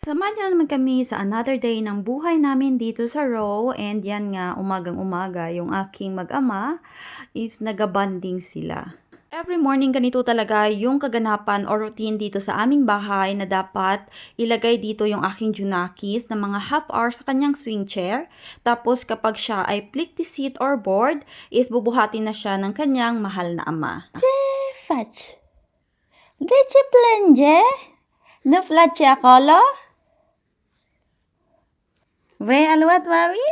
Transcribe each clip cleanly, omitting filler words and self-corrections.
Samahan niyo na naman kami sa another day ng buhay namin dito sa Row, and yan nga, umagang-umaga, yung aking mag-ama is nagabanding sila. Every morning ganito talaga yung kaganapan or routine dito sa aming bahay na dapat ilagay dito yung aking Junakis na mga half hour sa kanyang swing chair. Tapos kapag siya ay plikti seat or board, is bubuhatin na siya ng kanyang mahal na ama. Fać. Leche planje? No flacie akolo? Bre, aluat, mami?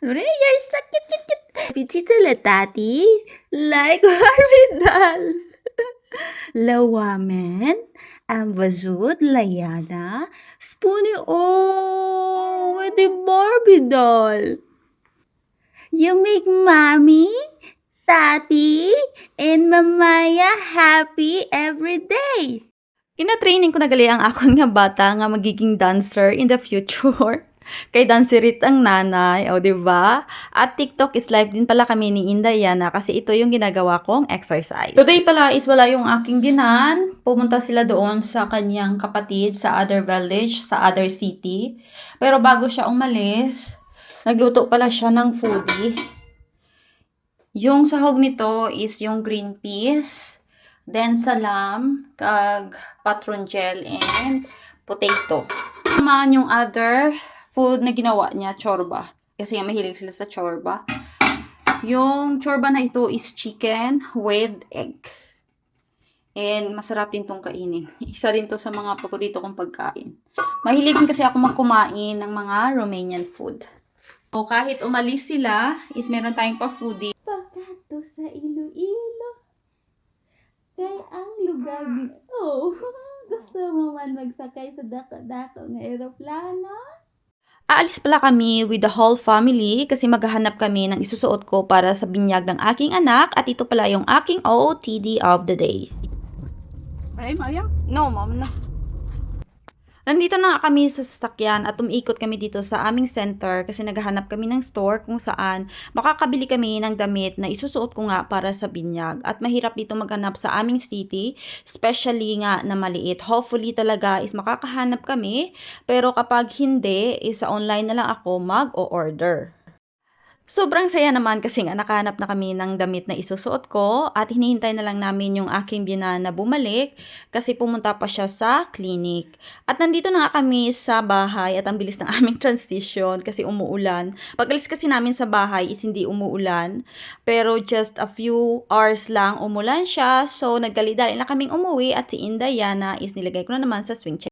Bre, you're so cute. Pichitele, tati. Like Barbie doll. Lawamen, ambazut, layana, spoonie, oh, with the Barbie doll. You make mommy, tati, and mamaya happy every day. Kina-training ko na gali ang akon nga bata nga magiging dancer in the future. Kay dancerit ang nanay, o diba? At TikTok is live din pala kami ni Indayana kasi ito yung ginagawa kong exercise. Today pala is wala yung aking ginan. Pumunta sila doon sa kanyang kapatid sa other village, sa other city. Pero bago siya umalis, nagluto pala siya ng foodie. Yung sahog nito is yung green peas, then salam, kag patron gel, and potato. Naman yung other food na ginawa niya, chorba. Kasi nga mahilig sila sa chorba. Yung chorba na ito is chicken with egg. And masarap din tong kainin. Isa din to sa mga paborito kong pagkain. Mahilig din kasi ako magkumain ng mga Romanian food. O kahit umalis sila, is meron tayong pa-foodie. Pagkato sa Iloilo, kay ang lugar ni... Oh, gusto mo man magsakay sa dako-dako ng eroplano? Aalis pala kami with the whole family kasi maghahanap kami ng isusuot ko para sa binyag ng aking anak, at ito pala yung aking OOTD of the day. Ay, Maya? No, mom, no. Nandito na kami sa sasakyan at umiikot kami dito sa aming center kasi naghahanap kami ng store kung saan makakabili kami ng damit na isusuot ko nga para sa binyag. At mahirap dito maghanap sa aming city, especially nga na maliit. Hopefully talaga is makakahanap kami, pero kapag hindi, is sa online na lang ako mag-o-order. Sobrang saya naman kasi nga nakahanap na kami ng damit na isusuot ko at hinihintay na lang namin yung aking biyanan na bumalik kasi pumunta pa siya sa clinic. At nandito na nga kami sa bahay at ang bilis ng aming transition kasi umuulan. Pag-alis kasi namin sa bahay is hindi umuulan, pero just a few hours lang umulan siya, so nagdali-dali na kaming umuwi at si Indayana is nilagay ko na naman sa swing chair.